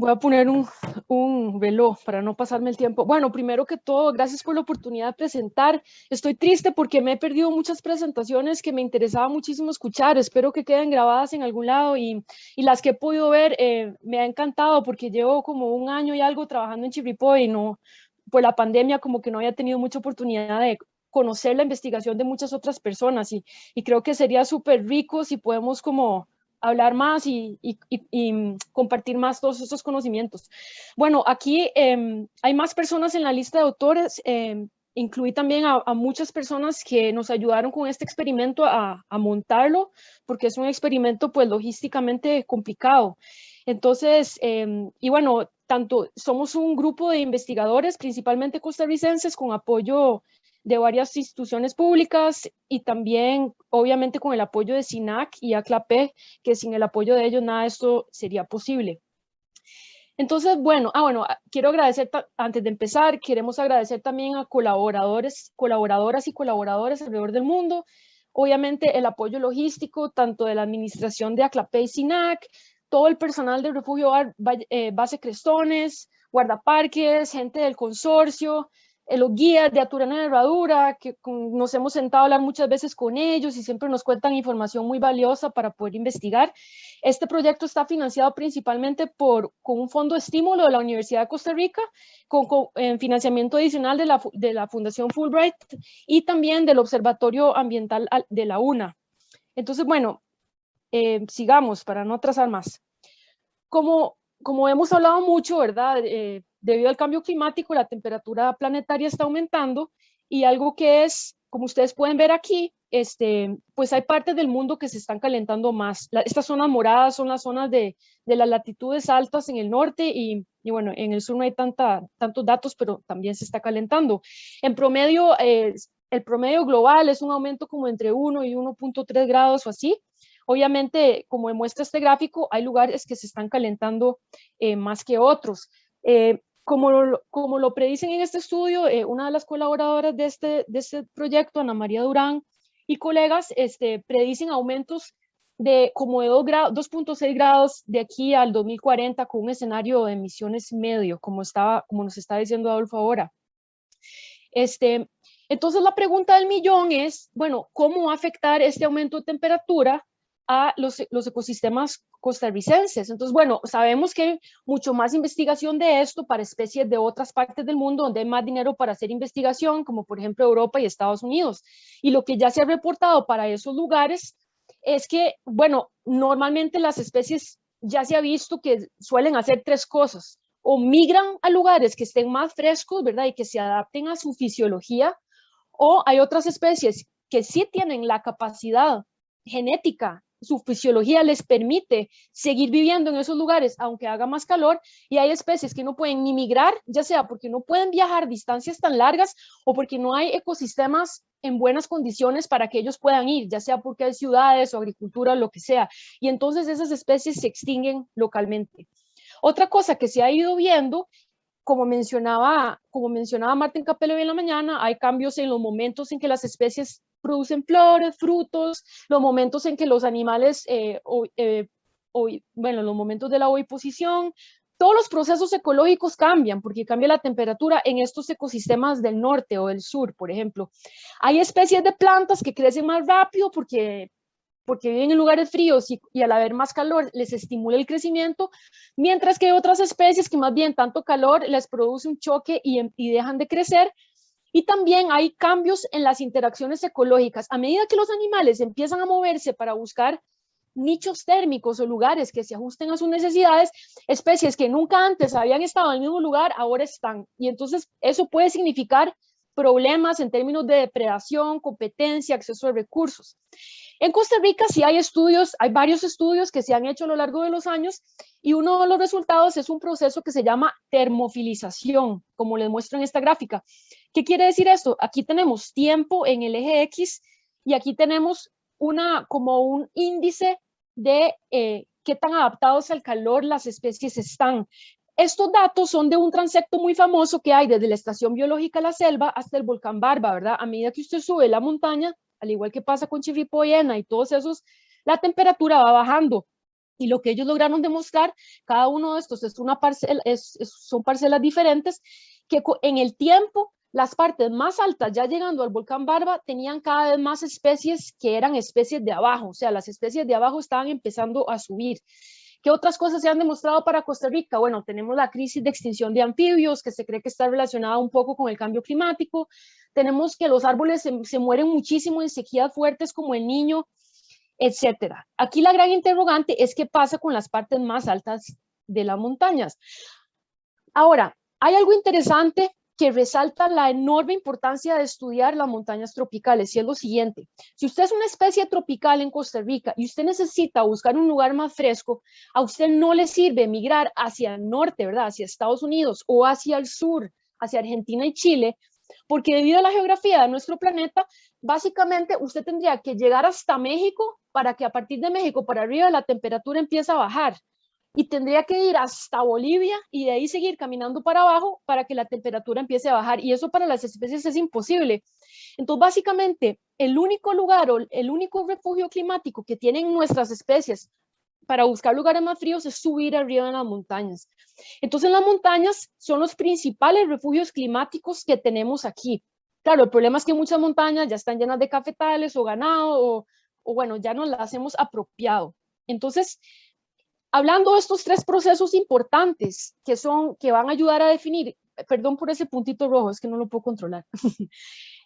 Voy a poner un reloj para no pasarme el tiempo. Bueno, primero que todo, gracias por la oportunidad de presentar. Estoy triste porque me he perdido muchas presentaciones que me interesaba muchísimo escuchar. Espero que queden grabadas en algún lado y las que he podido ver me ha encantado porque llevo como un año y algo trabajando en Chivripo y no, por la pandemia como que no había tenido mucha oportunidad de conocer la investigación de muchas otras personas y creo que sería súper rico si podemos como hablar más y compartir más todos estos conocimientos. Bueno, aquí hay más personas en la lista de autores. Incluí también a muchas personas que nos ayudaron con este experimento a montarlo, porque es un experimento pues logísticamente complicado. Entonces, y bueno, tanto somos un grupo de investigadores, principalmente costarricenses, con apoyo de varias instituciones públicas y también, obviamente, con el apoyo de SINAC y ACLAPE, que sin el apoyo de ellos nada de esto sería posible. Entonces, bueno, quiero agradecer, antes de empezar, queremos agradecer también a colaboradores, colaboradoras y colaboradores alrededor del mundo. Obviamente, el apoyo logístico, tanto de la administración de ACLAPE y SINAC, todo el personal del Refugio Base Crestones, guardaparques, gente del consorcio, los guías de Aturana de Herradura, que nos hemos sentado a hablar muchas veces con ellos y siempre nos cuentan información muy valiosa para poder investigar. Este proyecto está financiado principalmente con un fondo de estímulo de la Universidad de Costa Rica, en financiamiento adicional de la Fundación Fulbright y también del Observatorio Ambiental de la UNA. Entonces, bueno, sigamos para no atrasar más. Como hemos hablado mucho, ¿verdad? Debido al cambio climático, la temperatura planetaria está aumentando y algo que es, como ustedes pueden ver aquí, pues hay partes del mundo que se están calentando más. Estas zonas moradas son las zonas de las latitudes altas en el norte y bueno, en el sur no hay tantos datos, pero también se está calentando. En promedio, el promedio global es un aumento como entre 1 y 1.3 grados o así. Obviamente, como demuestra este gráfico, hay lugares que se están calentando más que otros. Como lo predicen en este estudio, una de las colaboradoras de este proyecto, Ana María Durán y colegas, predicen aumentos de como de 2.6 grados de aquí al 2040 con un escenario de emisiones medio, como nos está diciendo Adolfo ahora. Entonces la pregunta del millón es, bueno, ¿cómo va a afectar este aumento de temperatura a los ecosistemas costarricenses? Entonces, bueno, sabemos que hay mucho más investigación de esto para especies de otras partes del mundo donde hay más dinero para hacer investigación, como por ejemplo Europa y Estados Unidos. Y lo que ya se ha reportado para esos lugares es que, bueno, normalmente las especies ya se ha visto que suelen hacer tres cosas: o migran a lugares que estén más frescos, ¿verdad? Y que se adapten a su fisiología, o hay otras especies que sí tienen la capacidad genética, su fisiología les permite seguir viviendo en esos lugares aunque haga más calor, y hay especies que no pueden ni migrar, ya sea porque no pueden viajar distancias tan largas o porque no hay ecosistemas en buenas condiciones para que ellos puedan ir, ya sea porque hay ciudades o agricultura o lo que sea, y entonces esas especies se extinguen localmente. Otra cosa que se ha ido viendo, como mencionaba Martín Capello hoy en la mañana, hay cambios en los momentos en que las especies producen flores, frutos, los momentos en que los animales, bueno, los momentos de la oviposición, todos los procesos ecológicos cambian porque cambia la temperatura en estos ecosistemas del norte o del sur, por ejemplo. Hay especies de plantas que crecen más rápido porque viven en lugares fríos y al haber más calor les estimula el crecimiento, mientras que hay otras especies que más bien tanto calor les produce un choque y dejan de crecer. Y también hay cambios en las interacciones ecológicas. A medida que los animales empiezan a moverse para buscar nichos térmicos o lugares que se ajusten a sus necesidades, especies que nunca antes habían estado en el mismo lugar ahora están. Y entonces eso puede significar problemas en términos de depredación, competencia, acceso a recursos. En Costa Rica sí hay estudios, hay varios estudios que se han hecho a lo largo de los años y uno de los resultados es un proceso que se llama termofilización, como les muestro en esta gráfica. ¿Qué quiere decir esto? Aquí tenemos tiempo en el eje X y aquí tenemos como un índice de qué tan adaptados al calor las especies están. Estos datos son de un transecto muy famoso que hay desde la Estación Biológica La Selva hasta el volcán Barba, ¿verdad? A medida que usted sube la montaña, al igual que pasa con Chirripó y Ena y todos esos, la temperatura va bajando. Y lo que ellos lograron demostrar, cada uno de estos es una parcela, son parcelas diferentes, que en el tiempo las partes más altas, ya llegando al volcán Barba, tenían cada vez más especies que eran especies de abajo, o sea, las especies de abajo estaban empezando a subir. ¿Qué otras cosas se han demostrado para Costa Rica? Bueno, tenemos la crisis de extinción de anfibios, que se cree que está relacionada un poco con el cambio climático. Tenemos que los árboles se mueren muchísimo en sequías fuertes como el Niño, etcétera. Aquí la gran interrogante es qué pasa con las partes más altas de las montañas. Ahora, hay algo interesante que resalta la enorme importancia de estudiar las montañas tropicales, y es lo siguiente: si usted es una especie tropical en Costa Rica y usted necesita buscar un lugar más fresco, a usted no le sirve migrar hacia el norte, ¿verdad? Hacia Estados Unidos, o hacia el sur, hacia Argentina y Chile, porque debido a la geografía de nuestro planeta, básicamente usted tendría que llegar hasta México para que a partir de México para arriba la temperatura empiece a bajar, y tendría que ir hasta Bolivia y de ahí seguir caminando para abajo para que la temperatura empiece a bajar, y eso para las especies es imposible. Entonces, básicamente, el único lugar o el único refugio climático que tienen nuestras especies para buscar lugares más fríos es subir arriba en las montañas. Entonces, las montañas son los principales refugios climáticos que tenemos aquí. Claro, el problema es que muchas montañas ya están llenas de cafetales o ganado, o bueno, ya no las hemos apropiado. Entonces, hablando de estos tres procesos importantes que van a ayudar a definir, perdón por ese puntito rojo, es que no lo puedo controlar,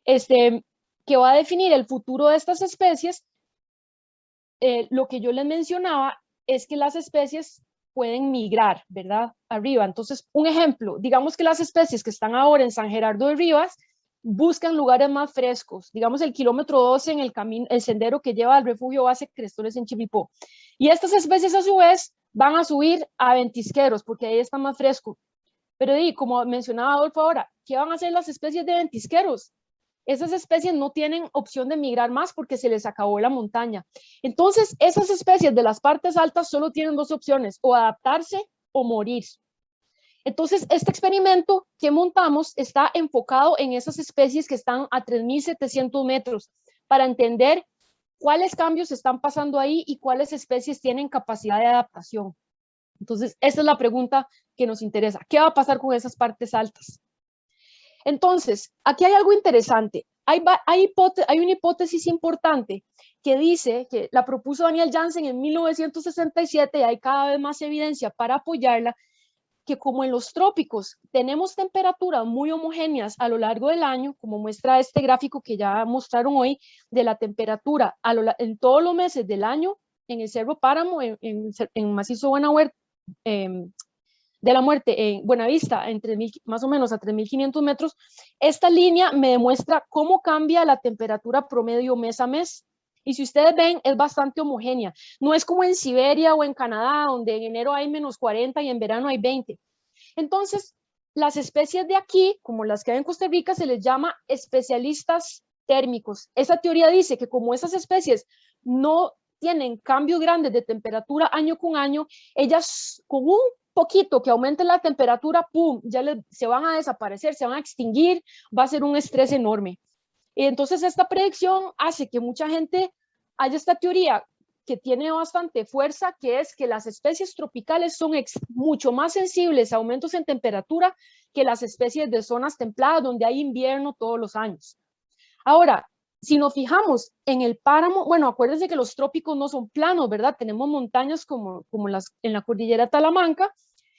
que va a definir el futuro de estas especies, lo que yo les mencionaba es que las especies pueden migrar, ¿verdad? Arriba. Entonces, un ejemplo, digamos que las especies que están ahora en San Gerardo de Rivas buscan lugares más frescos, digamos el kilómetro 12 en el camino, el sendero que lleva al refugio base Crestoles en Chipipó. Y estas especies a su vez van a subir a ventisqueros porque ahí está más fresco. Pero como mencionaba Adolfo ahora, ¿qué van a hacer las especies de ventisqueros? Esas especies no tienen opción de migrar más porque se les acabó la montaña. Entonces, esas especies de las partes altas solo tienen dos opciones: o adaptarse o morir. Entonces, este experimento que montamos está enfocado en esas especies que están a 3.700 metros para entender cuáles cambios están pasando ahí y cuáles especies tienen capacidad de adaptación. Entonces, esa es la pregunta que nos interesa. ¿Qué va a pasar con esas partes altas? Entonces, aquí hay algo interesante. Hay una hipótesis importante que dice, que la propuso Daniel Jansen en 1967, y hay cada vez más evidencia para apoyarla, que como en los trópicos tenemos temperaturas muy homogéneas a lo largo del año, como muestra este gráfico que ya mostraron hoy, de la temperatura en todos los meses del año, en el Cerro Páramo, en Macizo Buenamuerte, de la Muerte, en Buenavista, más o menos a 3.500 metros, esta línea me demuestra cómo cambia la temperatura promedio mes a mes. Y si ustedes ven, es bastante homogénea. No es como en Siberia o en Canadá, donde en enero hay -40 y en verano hay 20. Entonces, las especies de aquí, como las que hay en Costa Rica, se les llama especialistas térmicos. Esa teoría dice que como esas especies no tienen cambios grandes de temperatura año con año, ellas con un poquito que aumente la temperatura, ¡pum!, ya se van a desaparecer, se van a extinguir, va a ser un estrés enorme. Y entonces esta predicción hace que mucha gente haya esta teoría que tiene bastante fuerza, que es que las especies tropicales son mucho más sensibles a aumentos en temperatura que las especies de zonas templadas donde hay invierno todos los años. Ahora, si nos fijamos en el páramo, bueno, acuérdense que los trópicos no son planos, ¿verdad? Tenemos montañas como en la cordillera Talamanca,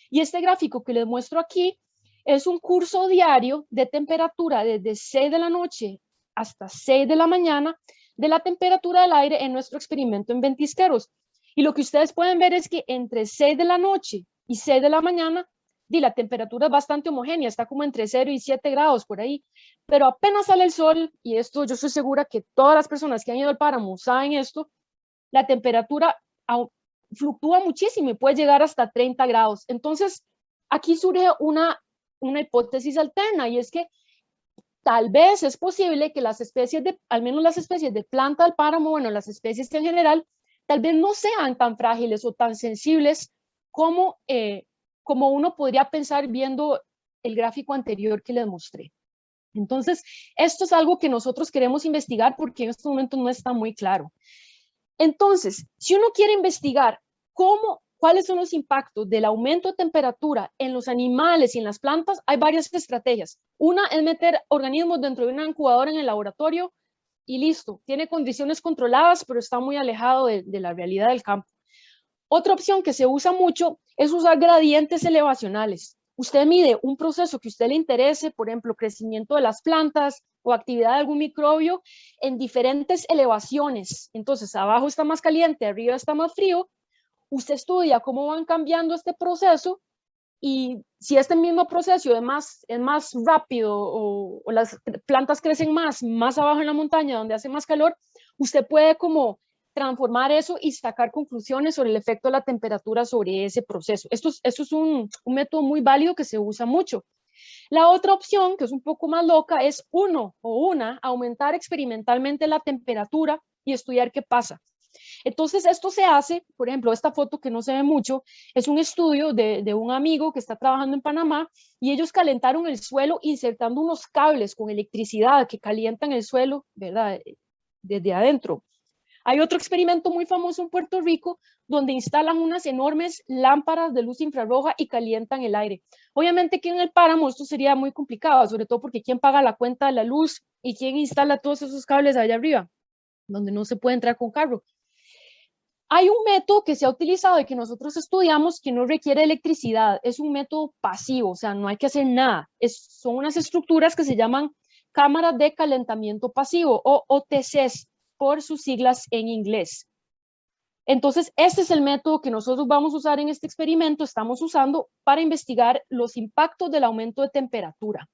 y este gráfico que les muestro aquí es un curso diario de temperatura desde 6 de la noche hasta 6 de la mañana de la temperatura del aire en nuestro experimento en ventisqueros. Y lo que ustedes pueden ver es que entre 6 de la noche y 6 de la mañana, la temperatura es bastante homogénea, está como entre 0 y 7 grados por ahí, pero apenas sale el sol, y esto yo estoy segura que todas las personas que han ido al páramo saben esto, la temperatura fluctúa muchísimo y puede llegar hasta 30 grados. Entonces, aquí surge una hipótesis alterna, y es que tal vez es posible que las especies al menos las especies de planta del páramo, bueno, las especies en general, tal vez no sean tan frágiles o tan sensibles como uno podría pensar viendo el gráfico anterior que les mostré. Entonces, esto es algo que nosotros queremos investigar porque en este momento no está muy claro. Entonces, si uno quiere investigar ¿Cuáles son los impactos del aumento de temperatura en los animales y en las plantas? Hay varias estrategias. Una es meter organismos dentro de una incubadora en el laboratorio y listo, tiene condiciones controladas, pero está muy alejado de la realidad del campo. Otra opción que se usa mucho es usar gradientes elevacionales. Usted mide un proceso que a usted le interese, por ejemplo, crecimiento de las plantas o actividad de algún microbio en diferentes elevaciones. Entonces, abajo está más caliente, arriba está más frío. Usted estudia cómo van cambiando este proceso y si este mismo proceso es más rápido o las plantas crecen más abajo en la montaña donde hace más calor, usted puede como transformar eso y sacar conclusiones sobre el efecto de la temperatura sobre ese proceso. Esto es un método muy válido que se usa mucho. La otra opción, que es un poco más loca, es aumentar experimentalmente la temperatura y estudiar qué pasa. Entonces, esto se hace, por ejemplo, esta foto que no se ve mucho, es un estudio de un amigo que está trabajando en Panamá y ellos calentaron el suelo insertando unos cables con electricidad que calientan el suelo, ¿verdad? Desde adentro. Hay otro experimento muy famoso en Puerto Rico donde instalan unas enormes lámparas de luz infrarroja y calientan el aire. Obviamente que en el páramo esto sería muy complicado, sobre todo porque ¿quién paga la cuenta de la luz y quién instala todos esos cables allá arriba, donde no se puede entrar con carro? Hay un método que se ha utilizado y que nosotros estudiamos que no requiere electricidad, es un método pasivo, o sea, no hay que hacer nada. Son unas estructuras que se llaman cámaras de calentamiento pasivo o OTCs por sus siglas en inglés. Entonces, este es el método que nosotros vamos a usar en este experimento, estamos usando para investigar los impactos del aumento de temperatura.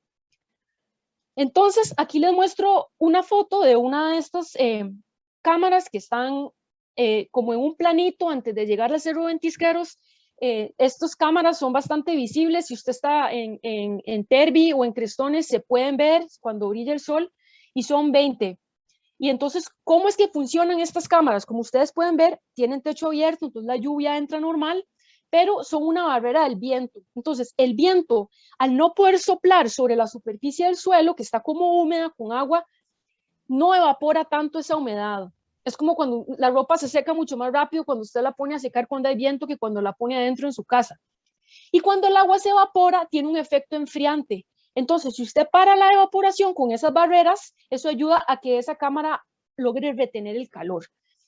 Entonces, aquí les muestro una foto de una de estas cámaras que están como en un planito antes de llegar al Cerro Ventisqueros. Estas cámaras son bastante visibles. Si usted está en Tervi o en Crestones, se pueden ver cuando brilla el sol y son 20. Y entonces, ¿cómo es que funcionan estas cámaras? Como ustedes pueden ver, tienen techo abierto, entonces la lluvia entra normal, pero son una barrera del viento. Entonces, el viento, al no poder soplar sobre la superficie del suelo, que está como húmeda con agua, no evapora tanto esa humedad. Es como cuando la ropa se seca mucho más rápido cuando usted la pone a secar cuando hay viento que cuando la pone adentro en su casa. Y cuando el agua se evapora, tiene un efecto enfriante. Entonces, si usted para la evaporación con esas barreras, eso ayuda a que esa cámara logre retener el calor.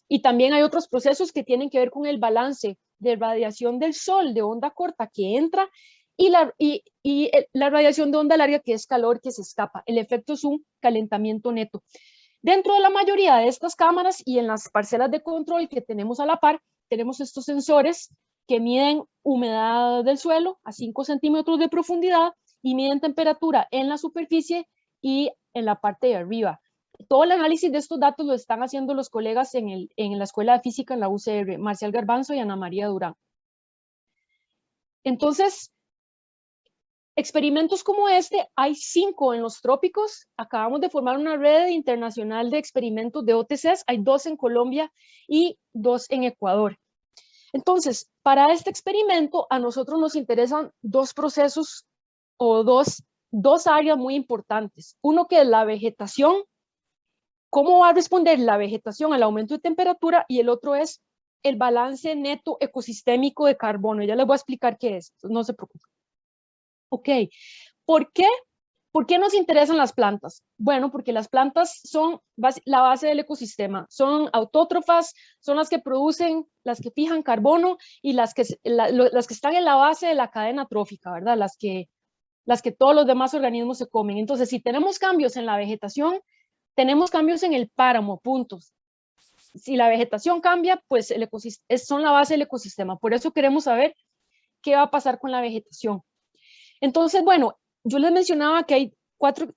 Y también hay otros procesos que tienen que ver con el balance de radiación del sol de onda corta que entra y la radiación de onda larga que es calor que se escapa. El efecto es un calentamiento neto. Dentro de la mayoría de estas cámaras y en las parcelas de control que tenemos a la par, tenemos estos sensores que miden humedad del suelo a 5 centímetros de profundidad y miden temperatura en la superficie y en la parte de arriba. Todo el análisis de estos datos lo están haciendo los colegas en la Escuela de Física en la UCR, Marcial Garbanzo y Ana María Durán. Entonces, experimentos como este, hay 5 en los trópicos. Acabamos de formar una red internacional de experimentos de OTCs. Hay 2 en Colombia y 2 en Ecuador. Entonces, para este experimento, a nosotros nos interesan 2 procesos o dos áreas muy importantes. Uno que es la vegetación, cómo va a responder la vegetación al aumento de temperatura, y el otro es el balance neto ecosistémico de carbono. Ya les voy a explicar qué es, no se preocupen. Ok, ¿por qué? ¿Por qué nos interesan las plantas? Bueno, porque las plantas son la base del ecosistema, son autótrofas, son las que producen, las que fijan carbono y las que están en la base de la cadena trófica, ¿verdad? Las que todos los demás organismos se comen. Entonces, si tenemos cambios en la vegetación, tenemos cambios en el páramo, puntos. Si la vegetación cambia, pues son la base del ecosistema. Por eso queremos saber qué va a pasar con la vegetación. Entonces, bueno, yo les mencionaba que hay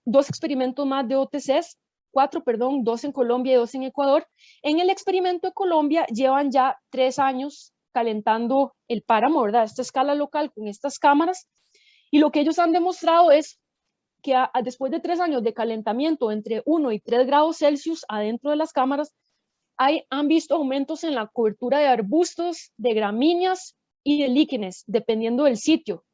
2 experimentos más de OTCs, 2 en Colombia y 2 en Ecuador. En el experimento de Colombia llevan ya 3 años calentando el páramo, ¿verdad? A esta escala local con estas cámaras. Y lo que ellos han demostrado es que después de 3 años de calentamiento entre 1 y 3 grados Celsius adentro de las cámaras, han visto aumentos en la cobertura de arbustos, de gramíneas y de líquenes, dependiendo del sitio.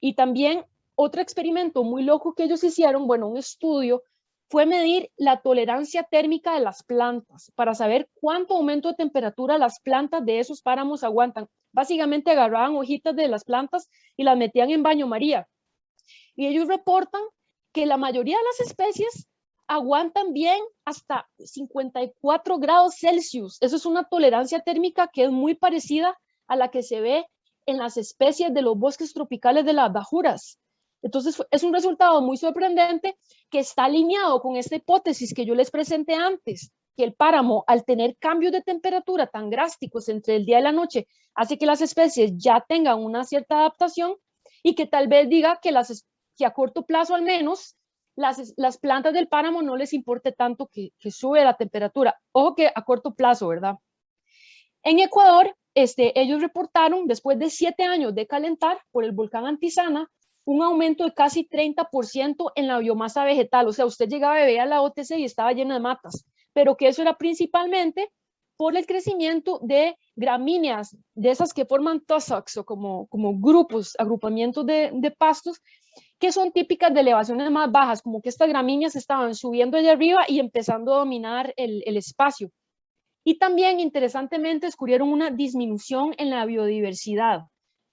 Y también otro experimento muy loco que ellos hicieron, bueno, un estudio, fue medir la tolerancia térmica de las plantas para saber cuánto aumento de temperatura las plantas de esos páramos aguantan. Básicamente agarraban hojitas de las plantas y las metían en baño María. Y ellos reportan que la mayoría de las especies aguantan bien hasta 54 grados Celsius. Eso es una tolerancia térmica que es muy parecida a la que se ve en las especies de los bosques tropicales de las bajuras. Entonces es un resultado muy sorprendente que está alineado con esta hipótesis que yo les presenté antes, que el páramo, al tener cambios de temperatura tan drásticos entre el día y la noche, hace que las especies ya tengan una cierta adaptación y que tal vez diga que a corto plazo al menos las plantas del páramo no les importe tanto que sube la temperatura. Ojo que a corto plazo, ¿verdad? En Ecuador, ellos reportaron, después de 7 años de calentar por el volcán Antisana, un aumento de casi 30% en la biomasa vegetal. O sea, usted llegaba y veía la OTC y estaba llena de matas, pero que eso era principalmente por el crecimiento de gramíneas, de esas que forman tussocks o como grupos, agrupamientos de pastos, que son típicas de elevaciones más bajas, como que estas gramíneas estaban subiendo allá arriba y empezando a dominar el espacio. Y también, interesantemente, descubrieron una disminución en la biodiversidad,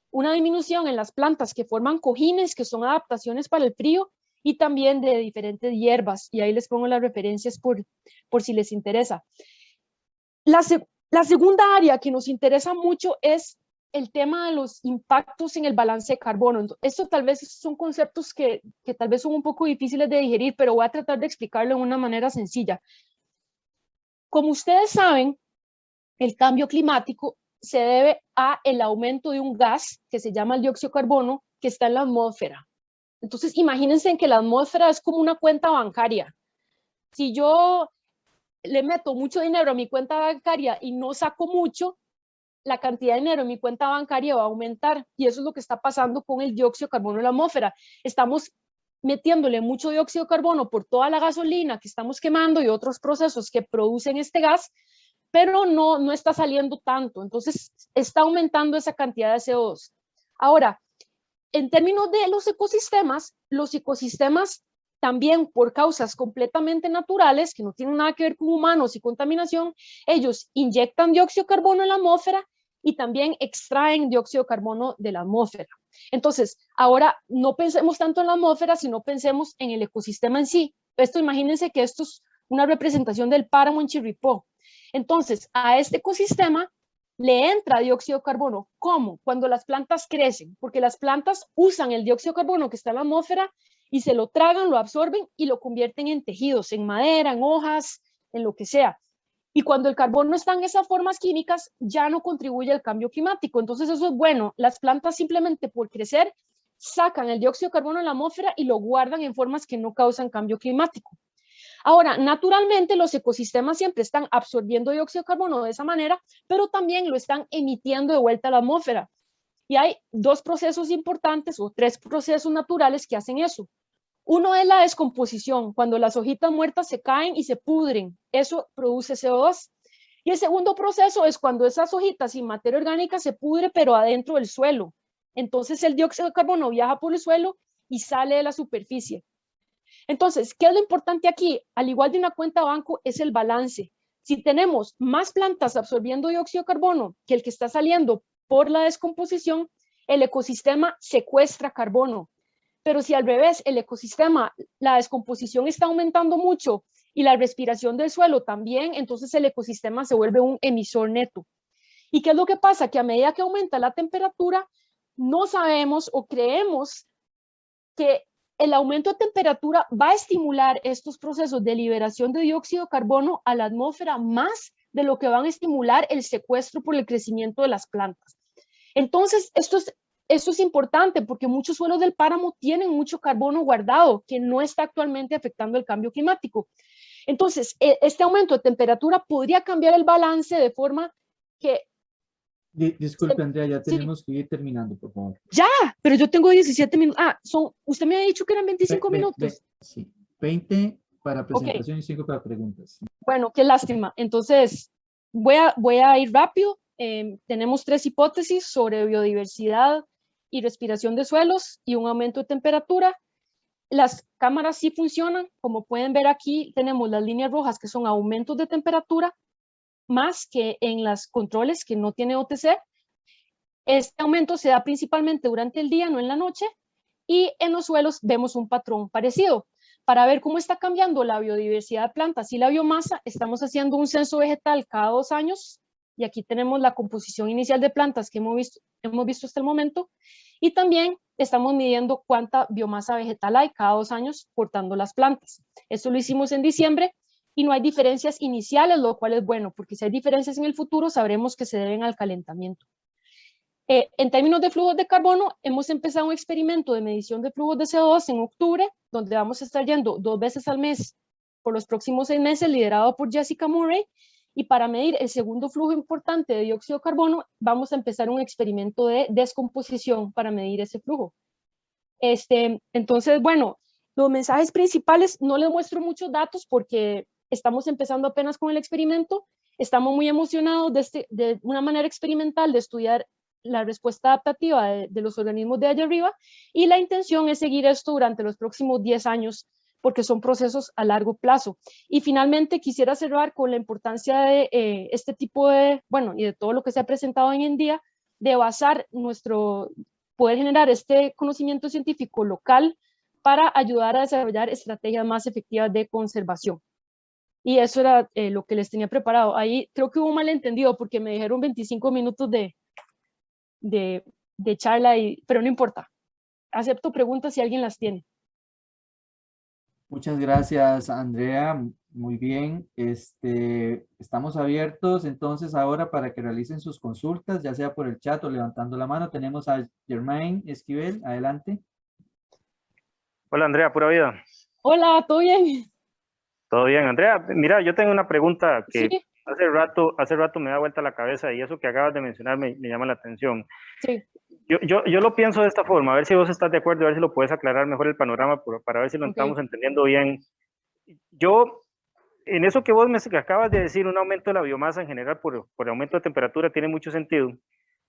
una disminución en las plantas que forman cojines, que son adaptaciones para el frío, y también de diferentes hierbas. Y ahí les pongo las referencias por si les interesa. La segunda área que nos interesa mucho es el tema de los impactos en el balance de carbono. Esto tal vez son conceptos que tal vez son un poco difíciles de digerir, pero voy a tratar de explicarlo de una manera sencilla. Como ustedes saben, el cambio climático se debe a el aumento de un gas que se llama el dióxido de carbono que está en la atmósfera. Entonces, imagínense que la atmósfera es como una cuenta bancaria. Si yo le meto mucho dinero a mi cuenta bancaria y no saco mucho, la cantidad de dinero en mi cuenta bancaria va a aumentar, y eso es lo que está pasando con el dióxido de carbono en la atmósfera. Estamos metiéndole mucho dióxido de carbono por toda la gasolina que estamos quemando y otros procesos que producen este gas, pero no está saliendo tanto, entonces está aumentando esa cantidad de CO2. Ahora, en términos de los ecosistemas también por causas completamente naturales, que no tienen nada que ver con humanos y contaminación, ellos inyectan dióxido de carbono en la atmósfera y también extraen dióxido de carbono de la atmósfera. Entonces, ahora no pensemos tanto en la atmósfera, sino pensemos en el ecosistema en sí. Imagínense que esto es una representación del páramo en Chirripó. Entonces, a este ecosistema le entra dióxido de carbono. ¿Cómo? Cuando las plantas crecen, porque las plantas usan el dióxido de carbono que está en la atmósfera y se lo tragan, lo absorben y lo convierten en tejidos, en madera, en hojas, en lo que sea. Y cuando el carbono está en esas formas químicas, ya no contribuye al cambio climático. Entonces eso es bueno. Las plantas simplemente por crecer sacan el dióxido de carbono en la atmósfera y lo guardan en formas que no causan cambio climático. Ahora, naturalmente los ecosistemas siempre están absorbiendo dióxido de carbono de esa manera, pero también lo están emitiendo de vuelta a la atmósfera. Y hay 2 procesos importantes o 3 procesos naturales que hacen eso. Uno es la descomposición, cuando las hojitas muertas se caen y se pudren, eso produce CO2. Y el segundo proceso es cuando esas hojitas sin materia orgánica se pudre, pero adentro del suelo. Entonces el dióxido de carbono viaja por el suelo y sale de la superficie. Entonces, ¿qué es lo importante aquí? Al igual de una cuenta de banco, es el balance. Si tenemos más plantas absorbiendo dióxido de carbono que el que está saliendo por la descomposición, el ecosistema secuestra carbono. Pero si al revés, el ecosistema, la descomposición está aumentando mucho y la respiración del suelo también, entonces el ecosistema se vuelve un emisor neto. ¿Y qué es lo que pasa? Que a medida que aumenta la temperatura, no sabemos o creemos que el aumento de temperatura va a estimular estos procesos de liberación de dióxido de carbono a la atmósfera más de lo que van a estimular el secuestro por el crecimiento de las plantas. Entonces, esto es importante porque muchos suelos del páramo tienen mucho carbono guardado que no está actualmente afectando el cambio climático. Entonces, este aumento de temperatura podría cambiar el balance de forma que... Disculpe, Andrea, ya tenemos que ir terminando, por favor. Ya, pero yo tengo 17 minutos. Usted me había dicho que eran 25 minutos. Sí, 20 para presentación y 5 para preguntas. Bueno, qué lástima. Entonces, voy a ir rápido. Tenemos 3 hipótesis sobre biodiversidad y respiración de suelos y un aumento de temperatura. Las cámaras sí funcionan, como pueden ver aquí tenemos las líneas rojas que son aumentos de temperatura, más que en las controles que no tiene OTC. Este aumento se da principalmente durante el día, no en la noche, y en los suelos vemos un patrón parecido. Para ver cómo está cambiando la biodiversidad de plantas y la biomasa, estamos haciendo un censo vegetal cada 2 años, y aquí tenemos la composición inicial de plantas que hemos visto hasta el momento, y también estamos midiendo cuánta biomasa vegetal hay cada 2 años cortando las plantas. Esto lo hicimos en diciembre, y no hay diferencias iniciales, lo cual es bueno, porque si hay diferencias en el futuro, sabremos que se deben al calentamiento. En términos de flujos de carbono, hemos empezado un experimento de medición de flujos de CO2 en octubre, donde vamos a estar yendo 2 veces al mes por los próximos 6 meses, liderado por Jessica Murray, y para medir el segundo flujo importante de dióxido de carbono, vamos a empezar un experimento de descomposición para medir ese flujo. Entonces, bueno, los mensajes principales, no les muestro muchos datos porque estamos empezando apenas con el experimento, estamos muy emocionados de una manera experimental de estudiar la respuesta adaptativa de los organismos de allá arriba, y la intención es seguir esto durante los próximos 10 años, porque son procesos a largo plazo. Y finalmente quisiera cerrar con la importancia de este tipo de, bueno, y de todo lo que se ha presentado hoy en día, de basar poder generar este conocimiento científico local para ayudar a desarrollar estrategias más efectivas de conservación. Y eso era lo que les tenía preparado. Ahí creo que hubo un malentendido porque me dijeron 25 minutos de charla, pero no importa. Acepto preguntas si alguien las tiene. Muchas gracias, Andrea. Muy bien. Estamos abiertos entonces ahora para que realicen sus consultas, ya sea por el chat o levantando la mano. Tenemos a Germain Esquivel. Adelante. Hola, Andrea, pura vida. Hola, ¿todo bien? Todo bien, Andrea. Mira, yo tengo una pregunta que Sí. hace rato me da vuelta la cabeza, y eso que acabas de mencionar me llama la atención. Sí. Yo lo pienso de esta forma, a ver si vos estás de acuerdo, a ver si lo puedes aclarar mejor el panorama para ver si lo estamos entendiendo bien. Yo, en eso que vos que acabas de decir, un aumento de la biomasa en general por aumento de temperatura tiene mucho sentido,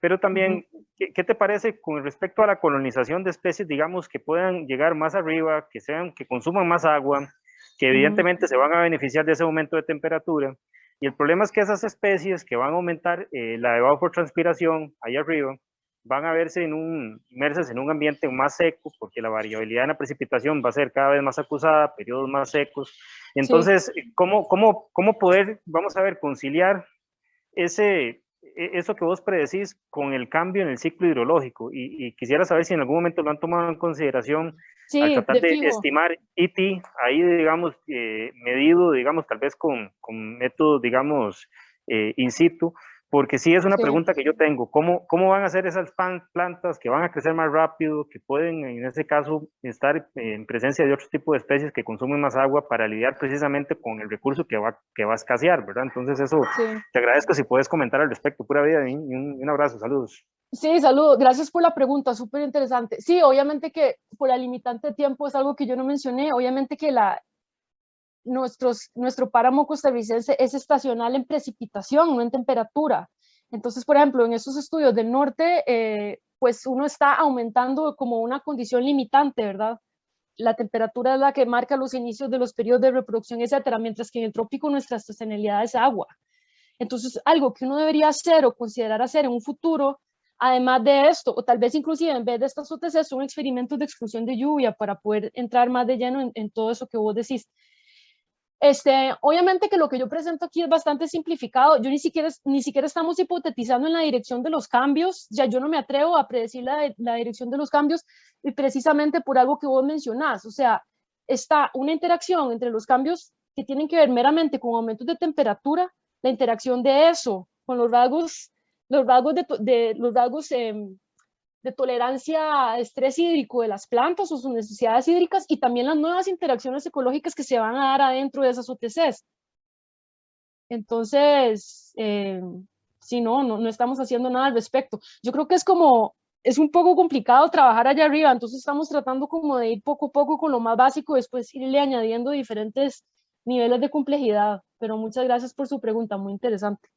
pero también, ¿qué te parece con respecto a la colonización de especies, digamos, que puedan llegar más arriba, que consuman más agua, que evidentemente se van a beneficiar de ese aumento de temperatura? Y el problema es que esas especies que van a aumentar la evapotranspiración ahí arriba, van a verse inmersas en un ambiente más seco, porque la variabilidad en la precipitación va a ser cada vez más acusada, periodos más secos. Entonces, sí. ¿Cómo poder, vamos a ver, conciliar eso que vos predecís con el cambio en el ciclo hidrológico? Y quisiera saber si en algún momento lo han tomado en consideración, sí, al tratar de estimar ET, ahí, digamos, medido, digamos, tal vez con métodos, digamos, in situ, porque sí es una pregunta que yo tengo. ¿Cómo van a ser esas plantas que van a crecer más rápido, que pueden, en ese caso, estar en presencia de otro tipo de especies que consumen más agua para lidiar precisamente con el recurso que va a escasear, ¿verdad? Entonces eso, te agradezco si puedes comentar al respecto. Pura vida, y un abrazo, saludos. Sí, saludos, gracias por la pregunta, súper interesante. Sí, obviamente que por la limitante de tiempo es algo que yo no mencioné, obviamente que nuestro páramo costarricense es estacional en precipitación, no en temperatura. Entonces, por ejemplo, en esos estudios del norte, pues uno está aumentando como una condición limitante, ¿verdad? La temperatura es la que marca los inicios de los periodos de reproducción, etcétera, mientras que en el trópico nuestra estacionalidad es agua. Entonces, algo que uno debería hacer o considerar hacer en un futuro, además de esto, o tal vez inclusive en vez de estas OTC, son experimentos de exclusión de lluvia para poder entrar más de lleno en todo eso que vos decís. Obviamente que lo que yo presento aquí es bastante simplificado. Yo ni siquiera estamos hipotetizando en la dirección de los cambios. Ya yo no me atrevo a predecir la dirección de los cambios, y precisamente por algo que vos mencionás. O sea, está una interacción entre los cambios que tienen que ver meramente con aumentos de temperatura, la interacción de eso con los rasgos de tolerancia a estrés hídrico de las plantas o sus necesidades hídricas, y también las nuevas interacciones ecológicas que se van a dar adentro de esas OTCs. Entonces, sí, no estamos haciendo nada al respecto. Yo creo que es un poco complicado trabajar allá arriba, entonces estamos tratando como de ir poco a poco con lo más básico, después irle añadiendo diferentes niveles de complejidad. Pero muchas gracias por su pregunta, muy interesante.